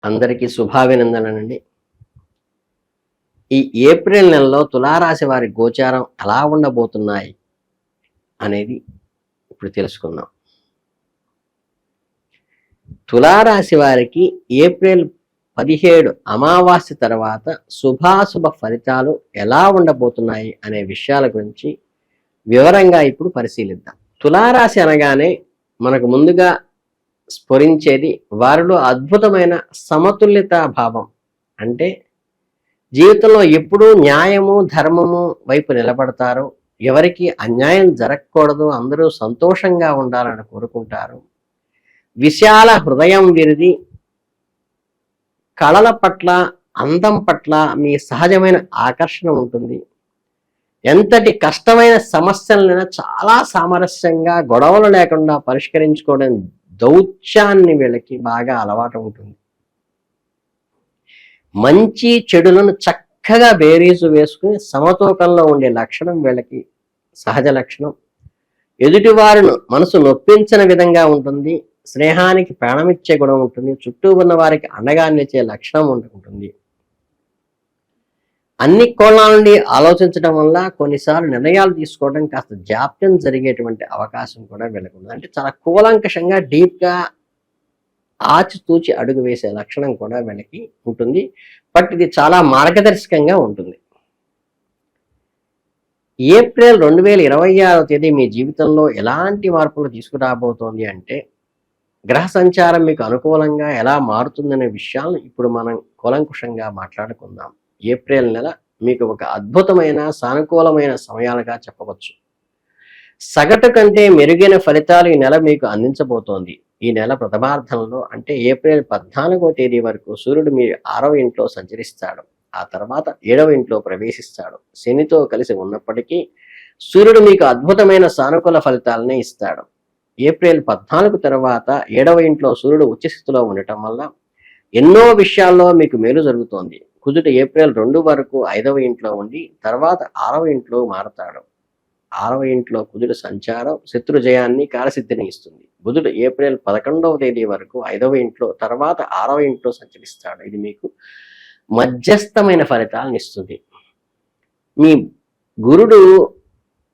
అందరికీ శుభాభినందనలండి. ఈ ఏప్రిల్ నెలలో తులారాశి వారి గోచారం ఎలా ఉండబోతున్నాయి అనేది ఇప్పుడు తెలుసుకుందాం. తులారాశి వారికి ఏప్రిల్ 17 అమావాస్య తర్వాత శుభాశుభ ఫలితాలు ఎలా ఉండబోతున్నాయి అనే విషయాల గురించి వివరంగా ఇప్పుడు పరిశీలిద్దాం. తులారాశి అనగానే మనకు ముందుగా స్ఫురించేది వారిలో అద్భుతమైన సమతుల్యత భావం. అంటే జీవితంలో ఎప్పుడూ న్యాయము ధర్మము వైపు నిలబడతారు, ఎవరికి అన్యాయం జరగకూడదు, అందరూ సంతోషంగా ఉండాలని కోరుకుంటారు. విశాల హృదయం వీరిది. కళల పట్ల, అందం పట్ల మీ సహజమైన ఆకర్షణ ఉంటుంది. ఎంతటి కష్టమైన సమస్యలైనా చాలా సామరస్యంగా, గొడవలు లేకుండా పరిష్కరించుకోవడం దౌత్యాన్ని వీళ్ళకి బాగా అలవాటు ఉంటుంది. మంచి చెడులను చక్కగా బేరీజు వేసుకుని సమతూకంలో ఉండే లక్షణం వీళ్ళకి సహజ లక్షణం. ఎదుటివారిని మనసు నొప్పించిన విధంగా ఉంటుంది. స్నేహానికి ప్రాణమిచ్చే గుణం ఉంటుంది. చుట్టూ ఉన్న వారికి అండగా నిలిచే లక్షణం ఉంటుంది. అన్ని కోణాల నుండి ఆలోచించడం వల్ల కొన్నిసార్లు నిర్ణయాలు తీసుకోవడం కాస్త జాప్యం జరిగేటువంటి అవకాశం కూడా వీళ్ళకుంది. అంటే చాలా కూలంకషంగా డీప్గా ఆచితూచి అడుగు వేసే లక్షణం కూడా వీళ్ళకి ఉంటుంది. బట్ ఇది చాలా మార్గదర్శకంగా ఉంటుంది. ఏప్రిల్ 2026వ తేదీ మీ జీవితంలో ఎలాంటి మార్పులు తీసుకురాబోతోంది అంటే, గ్రహ సంచారం మీకు అనుకూలంగా ఎలా మారుతుందనే విషయాలను ఇప్పుడు మనం కూలంకుషంగా మాట్లాడుకుందాం. ఏప్రిల్ నెల మీకు ఒక అద్భుతమైన సానుకూలమైన సమయాలుగా చెప్పవచ్చు. సగటు కంటే మెరుగైన ఫలితాలు ఈ నెల మీకు అందించబోతోంది. ఈ నెల ప్రథమార్థంలో అంటే ఏప్రిల్ 14వ తేదీ వరకు సూర్యుడు మీ 6వ ఇంట్లో సంచరిస్తాడు. ఆ తర్వాత 7వ ఇంట్లో ప్రవేశిస్తాడు. శనితో కలిసి ఉన్నప్పటికీ సూర్యుడు మీకు అద్భుతమైన సానుకూల ఫలితాలనే ఇస్తాడు. ఏప్రిల్ 14 తర్వాత 7వ ఇంట్లో సూర్యుడు ఉచ్చస్థితిలో ఉండటం వల్ల ఎన్నో విషయాల్లో మీకు మేలు జరుగుతోంది. కుజుడు ఏప్రిల్ 2 వరకు 5వ ఇంట్లో ఉండి తర్వాత 6వ ఇంట్లో మారతాడు. 6వ ఇంట్లో కుజుడు సంచారం శత్రుజయాన్ని, కార్యసిద్ధిని ఇస్తుంది. బుధుడు ఏప్రిల్ 11వ తేదీ వరకు 5వ ఇంట్లో తర్వాత 6వ ఇంట్లో సంచరిస్తాడు. ఇది మీకు మధ్యస్థమైన ఫలితాలను ఇస్తుంది. మీ గురుడు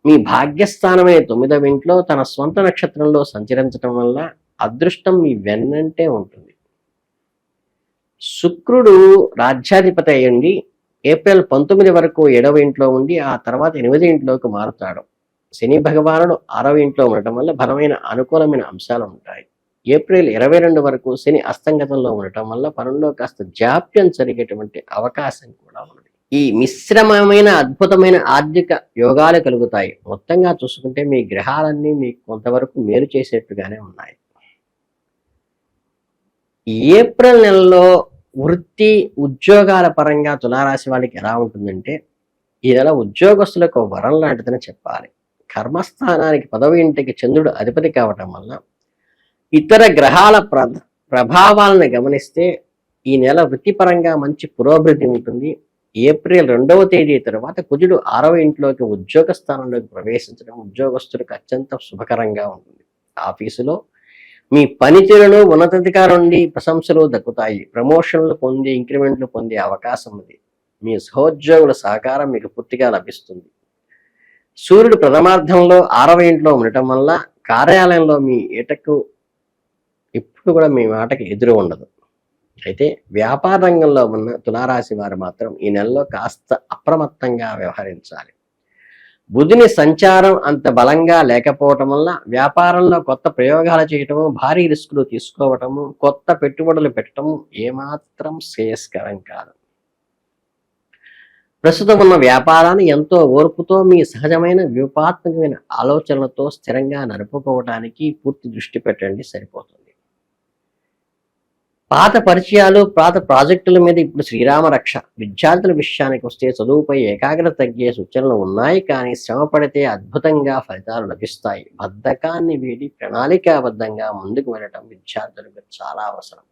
మీ భాగ్యస్థానమైన 9వ ఇంట్లో తన స్వంత నక్షత్రంలో సంచరించడం వల్ల అదృష్టం మీ వెన్నంటే ఉంటుంది. శుక్రుడు రాజ్యాధిపతి అయ్యండి ఏప్రిల్ 19 వరకు 7వ ఇంట్లో ఉండి ఆ తర్వాత 8వ ఇంట్లోకి మారుతాడు. శని భగవానుడు 6వ ఇంట్లో ఉండటం వల్ల బలమైన అనుకూలమైన అంశాలు ఉంటాయి. ఏప్రిల్ 22 వరకు శని అస్తంగతంలో ఉండటం వల్ల పనుల్లో కాస్త జాప్యం జరిగేటువంటి అవకాశం కూడా ఉంది. ఈ మిశ్రమమైన అద్భుతమైన ఆర్థిక యోగాలు కలుగుతాయి. మొత్తంగా చూసుకుంటే మీ గ్రహాలన్నీ మీకు కొంతవరకు మేలు చేసేట్టుగానే ఉన్నాయి. ఏప్రిల్ నెలలో వృత్తి ఉద్యోగాల పరంగా తులారాశి వాళ్ళకి ఎలా ఉంటుందంటే, ఈ నెల ఉద్యోగస్తులకు వరం లాంటిదని చెప్పాలి. కర్మస్థానానికి 10వ ఇంటికి చంద్రుడు అధిపతి కావటం వల్ల ఇతర గ్రహాల ప్రభావాలను గమనిస్తే ఈ నెల వృత్తిపరంగా మంచి పురోభివృద్ధి ఉంటుంది. ఏప్రిల్ 2వ తేదీ తర్వాత కుజుడు 6వ ఇంట్లోకి ఉద్యోగ స్థానంలోకి ప్రవేశించడం ఉద్యోగస్తులకు అత్యంత శుభకరంగా ఉంటుంది. ఆఫీసులో మీ పనితీరును ఉన్నతాధికారి నుండి ప్రశంసలు దక్కుతాయి. ప్రమోషన్లు పొంది ఇంక్రిమెంట్లు పొందే అవకాశం ఉంది. మీ సహోద్యోగుల సహకారం మీకు పూర్తిగా లభిస్తుంది. సూర్యుడు ప్రథమార్థంలో 6వ ఇంట్లో ఉండటం వల్ల కార్యాలయంలో మీ ఏటకు ఇప్పుడు కూడా మీ మాటకి ఎదురు ఉండదు. అయితే వ్యాపార రంగంలో ఉన్న తులారాశి వారు మాత్రం ఈ నెలలో కాస్త అప్రమత్తంగా వ్యవహరించాలి. బుధుని సంచారం అంత బలంగా లేకపోవటం వల్ల వ్యాపారంలో కొత్త ప్రయోగాలు చేయటము, భారీ రిస్కులు తీసుకోవటము, కొత్త పెట్టుబడులు పెట్టడము ఏమాత్రం శ్రేయస్కరం కాదు. ప్రస్తుతం ఉన్న వ్యాపారాన్ని ఎంతో ఓర్పుతో మీ సహజమైన వ్యూహాత్మకమైన ఆలోచనలతో స్థిరంగా నడుపుకోవడానికి పూర్తి దృష్టి పెట్టండి, సరిపోతుంది. పాత పరిచయాలు, పాత ప్రాజెక్టుల మీద ఇప్పుడు శ్రీరామ రక్ష. విద్యార్థుల విషయానికి వస్తే చదువుపై ఏకాగ్రత తగ్గే సూచనలు ఉన్నాయి, కానీ శ్రమ పడితే అద్భుతంగా ఫలితాలు లభిస్తాయి. బద్ధకాన్ని వీడి ప్రణాళికాబద్ధంగా ముందుకు వెళ్ళటం విద్యార్థులకు చాలా అవసరం.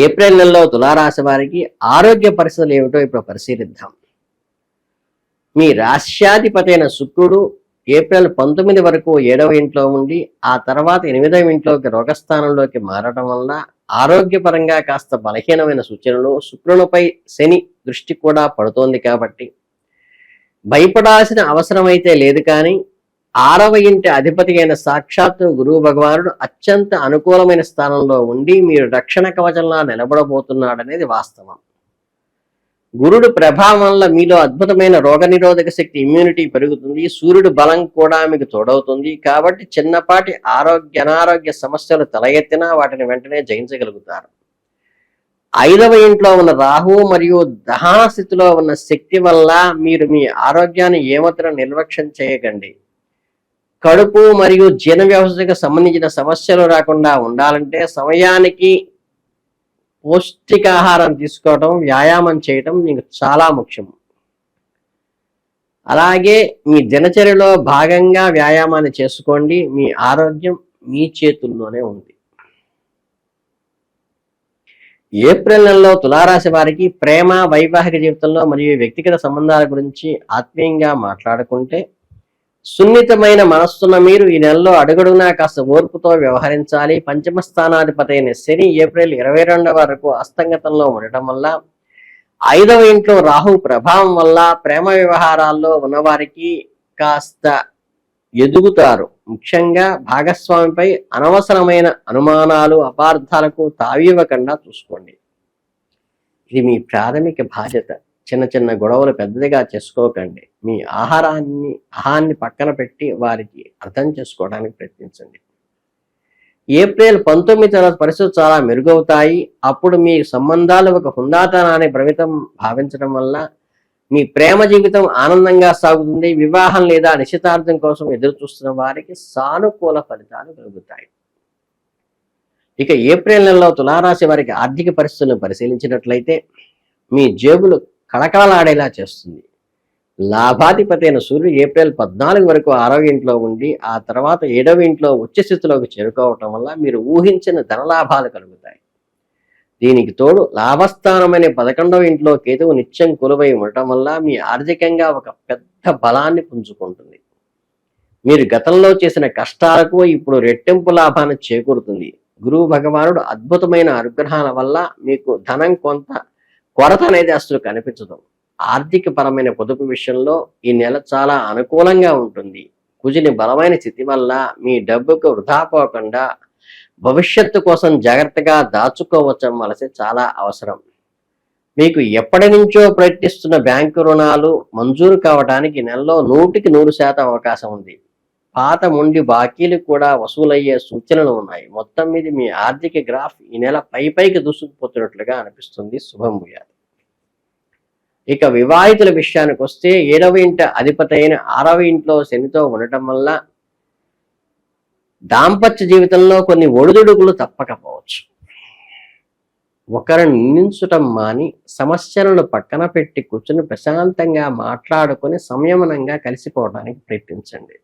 ఏప్రిల్ నెలలో తులారాశి వారికి ఆరోగ్య పరిస్థితులు ఏమిటో ఇప్పుడు పరిశీలిద్దాం. మీ రాశ్యాధిపతి అయిన శుక్రుడు ఏప్రిల్ 19 వరకు 7వ ఇంట్లో ఉండి ఆ తర్వాత 8వ ఇంట్లోకి రోగస్థానంలోకి మారడం వల్ల ఆరోగ్యపరంగా కాస్త బలహీనమైన సూచనలు, శుక్రునిపై శని దృష్టి కూడా పడుతోంది కాబట్టి భయపడాల్సిన అవసరమైతే లేదు. కానీ 6వ ఇంటి అధిపతి అయిన సాక్షాత్తు గురువు భగవానుడు అత్యంత అనుకూలమైన స్థానంలో ఉండి మీరు రక్షణ కవచంలా నిలబడబోతున్నాడనేది వాస్తవం. గురుడు ప్రభావం వల్ల మీలో అద్భుతమైన రోగనిరోధక శక్తి, ఇమ్యూనిటీ పెరుగుతుంది. సూర్యుడు బలం కూడా మీకు తోడవుతుంది. కాబట్టి చిన్నపాటి అనారోగ్య సమస్యలు తల ఎత్తినా వాటిని వెంటనే జయించగలుగుతారు. 5వ ఇంట్లో ఉన్న రాహు మరియు దహన స్థితిలో ఉన్న శక్తి వల్ల మీరు మీ ఆరోగ్యాన్ని ఏమాత్రం నిర్లక్ష్యం చేయకండి. కడుపు మరియు జీర్ణ వ్యవస్థకు సంబంధించిన సమస్యలు రాకుండా ఉండాలంటే సమయానికి పౌష్టికాహారం తీసుకోవటం, వ్యాయామం చేయటం మీకు చాలా ముఖ్యం. అలాగే మీ దినచర్యలో భాగంగా వ్యాయామాన్ని చేసుకోండి. మీ ఆరోగ్యం మీ చేతుల్లోనే ఉంది. ఏప్రిల్ నెలలో తులారాశి వారికి ప్రేమ, వైవాహిక జీవితంలో మరియు వ్యక్తిగత సంబంధాల గురించి ఆత్మీయంగా మాట్లాడుకుంటే, సున్నితమైన మనస్సున్న మీరు ఈ నెలలో అడుగడుగునా కాస్త ఓర్పుతో వ్యవహరించాలి. పంచమ స్థానాధిపతి అయిన శని ఏప్రిల్ 22 వరకు అస్తంగతంలో ఉండటం వల్ల 5వ ఇంట్లో రాహు ప్రభావం వల్ల ప్రేమ వ్యవహారాల్లో ఉన్నవారికి కాస్త ఎదుగుతారు. ముఖ్యంగా భాగస్వామిపై అనవసరమైన అనుమానాలు, అపార్థాలకు తావివ్వకుండా చూసుకోండి. ఇది మీ ప్రాథమిక బాధ్యత. చిన్న చిన్న గొడవలు పెద్దదిగా చేసుకోకండి. మీ ఆహారాన్ని పక్కన పెట్టి వారికి అర్థం చేసుకోవడానికి ప్రయత్నించండి. ఏప్రిల్ 19 తర్వాత పరిస్థితులు చాలా మెరుగవుతాయి. అప్పుడు మీ సంబంధాలు ఒక హుందాతనాన్ని పరిమితం భావించడం వల్ల మీ ప్రేమ జీవితం ఆనందంగా సాగుతుంది. వివాహం లేదా నిశ్చితార్థం కోసం ఎదురు చూస్తున్న వారికి సానుకూల ఫలితాలు కలుగుతాయి. ఇక ఏప్రిల్ నెలలో తులారాశి వారికి ఆర్థిక పరిస్థితులను పరిశీలించినట్లయితే మీ జేబులు కళకళలాడేలా చేస్తుంది. లాభాధిపతి అయిన సూర్యుడు ఏప్రిల్ 14 వరకు 6వ ఇంట్లో ఉండి ఆ తర్వాత 7వ ఇంట్లో ఉచ్చస్థితిలోకి చేరుకోవటం వల్ల మీరు ఊహించిన ధనలాభాలు కలుగుతాయి. దీనికి తోడు లాభస్థానమైన 11వ ఇంట్లో కేతువు నిత్యం కొలువై ఉండటం వల్ల మీ ఆర్థికంగా ఒక పెద్ద బలాన్ని పుంజుకుంటుంది. మీరు గతంలో చేసిన కష్టాలకు ఇప్పుడు రెట్టింపు లాభాన్ని చేకూరుతుంది. గురువు భగవానుడు అద్భుతమైన అనుగ్రహాల వల్ల మీకు ధనం కొంత కొరత అనేది అసలు కనిపించదు. ఆర్థిక పరమైన పొదుపు విషయంలో ఈ నెల చాలా అనుకూలంగా ఉంటుంది. కుజుని బలమైన స్థితి వల్ల మీ డబ్బుకు వృధా పోకుండా భవిష్యత్తు కోసం జాగ్రత్తగా దాచుకోవలసి చాలా అవసరం. మీకు ఎప్పటి నుంచో ప్రయత్నిస్తున్న బ్యాంకు రుణాలు మంజూరు కావడానికి నెలలో 100% అవకాశం ఉంది. పాత మొండి బాకీలు కూడా వసూలయ్యే సూచనలు ఉన్నాయి. మొత్తం మీద మీ ఆర్థిక గ్రాఫ్ ఈ నెల పైకి దూసుకుపోతున్నట్లుగా అనిపిస్తుంది. శుభం భూయాలు. ఇక వివాహితుల విషయానికి వస్తే 7వ ఇంట అధిపతి అయిన 6వ ఇంట్లో శనితో ఉండటం వల్ల దాంపత్య జీవితంలో కొన్ని ఒడిదుడుకులు తప్పకపోవచ్చు. ఒకరిని నిందించటం మాని సమస్యలను పక్కన పెట్టి కూర్చుని ప్రశాంతంగా మాట్లాడుకొని సంయమనంగా కలిసిపోవడానికి ప్రయత్నించండి.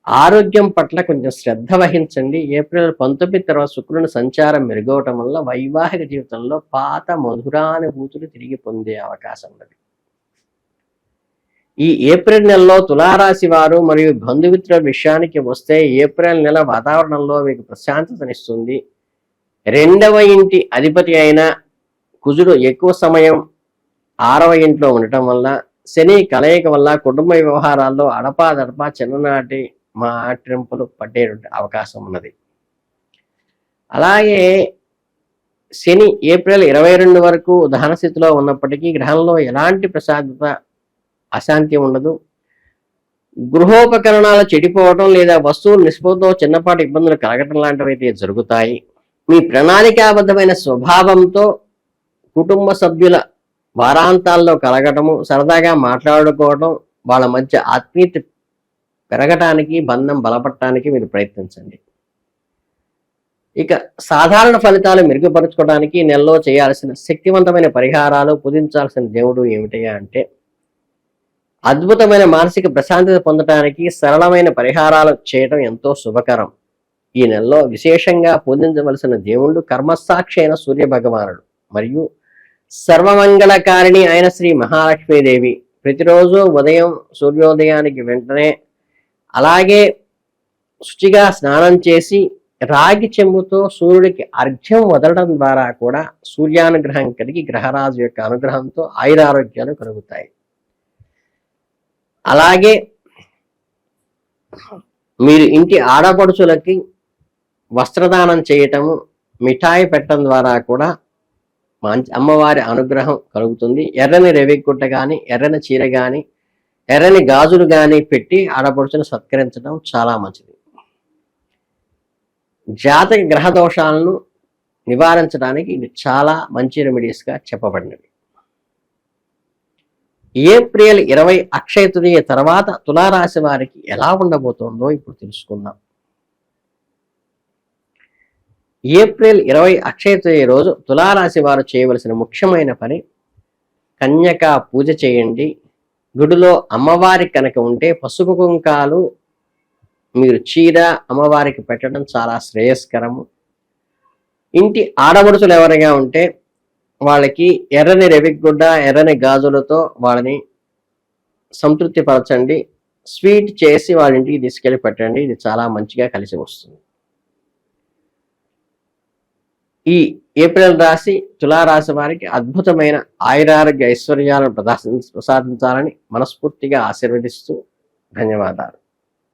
ఆరోగ్యం పట్ల కొంచెం శ్రద్ధ వహించండి. ఏప్రిల్ 19 తర్వాత శుక్రుని సంచారం మెరుగవటం వల్ల వైవాహిక జీవితంలో పాత మధురానుభూతులు తిరిగి పొందే అవకాశం ఉన్నది. ఈ ఏప్రిల్ నెలలో తులారాశి వారు మరియు బంధుమిత్రుల విషయానికి వస్తే ఏప్రిల్ నెల వాతావరణంలో మీకు ప్రశాంతతనిస్తుంది. 2వ ఇంటి అధిపతి అయిన కుజుడు ఎక్కువ సమయం 6వ ఇంట్లో ఉండటం వల్ల శని కలయిక వల్ల కుటుంబ వ్యవహారాల్లో అడపాదడపా చిన్ననాటి మాట్రింపులు పట్టే అవకాశం ఉన్నది. అలాగే శని ఏప్రిల్ 22 వరకు దహన స్థితిలో ఉన్నప్పటికీ గ్రహంలో ఎలాంటి ప్రశాంతత, అశాంతి ఉండదు. గృహోపకరణాలు చెడిపోవటం లేదా వస్తువులు నిష్పత్తితో చిన్నపాటి ఇబ్బందులు కలగటం లాంటివి అయితే జరుగుతాయి. మీ ప్రణాళికాబద్ధమైన స్వభావంతో కుటుంబ సభ్యుల వారాంతాల్లో కలగటము, సరదాగా మాట్లాడుకోవటం, వాళ్ళ మధ్య ఆత్మీయత పెరగటానికి, బంధం బలపడటానికి మీరు ప్రయత్నించండి. ఇక సాధారణ ఫలితాలు మెరుగుపరుచుకోవడానికి నెలలో చేయాల్సిన శక్తివంతమైన పరిహారాలు, పూజించాల్సిన దేవుడు ఏమిటయ్యా అంటే, అద్భుతమైన మానసిక ప్రశాంతత పొందటానికి సరళమైన పరిహారాలు చేయటం ఎంతో శుభకరం. ఈ నెలలో విశేషంగా పూజించవలసిన దేవుళ్ళు కర్మసాక్షి అయిన సూర్య భగవానుడు మరియు సర్వమంగళకారిణి అయిన శ్రీ మహాలక్ష్మీదేవి. ప్రతిరోజు ఉదయం సూర్యోదయానికి వెంటనే అలాగే శుచిగా స్నానం చేసి రాగి చెంబుతో సూర్యుడికి అర్ఘ్యం వదలడం ద్వారా కూడా సూర్యానుగ్రహం కలిగి గ్రహరాజు యొక్క అనుగ్రహంతో ఆయురారోగ్యాలు కలుగుతాయి. అలాగే మీరు ఇంటి ఆడపడుచులకి వస్త్రదానం చేయటము, మిఠాయి పెట్టడం ద్వారా కూడా అమ్మవారి అనుగ్రహం కలుగుతుంది. ఎర్రని రెవిగుడ్డ కానీ, ఎర్రని చీర కానీ, ఎర్రని గాజులు కానీ పెట్టి ఆడపడుచును సత్కరించడం చాలా మంచిది. జాతక గ్రహ దోషాలను నివారించడానికి ఇది చాలా మంచి రెమెడీస్గా చెప్పబడినవి. ఏప్రిల్ 20 అక్షయ తృతీయ తర్వాత తులారాశి వారికి ఎలా ఉండబోతోందో ఇప్పుడు తెలుసుకుందాం. ఏప్రిల్ 20 అక్షయ తృతీయ రోజు తులారాశి వారు చేయవలసిన ముఖ్యమైన పని, కన్యక పూజ చేయండి. గుడిలో అమ్మవారి కనుక ఉంటే పసుపు కుంకాలు మీరు చీర అమ్మవారికి పెట్టడం చాలా శ్రేయస్కరము. ఇంటి ఆడపడుచులు ఎవరైనా ఉంటే వాళ్ళకి ఎర్రని రెవిగుడ్డ, ఎర్రని గాజులతో వాళ్ళని సంతృప్తి పరచండి. స్వీట్ చేసి వాళ్ళ ఇంటికి తీసుకెళ్ళి పెట్టండి. ఇది చాలా మంచిగా కలిసి వస్తుంది. ఈ ఏప్రిల్ రాశి తులారాశి వారికి అద్భుతమైన ఆయురారోగ్య ఐశ్వర్యాలను ప్రసాదించాలని మనస్ఫూర్తిగా ఆశీర్వదిస్తూ ధన్యవాదాలు.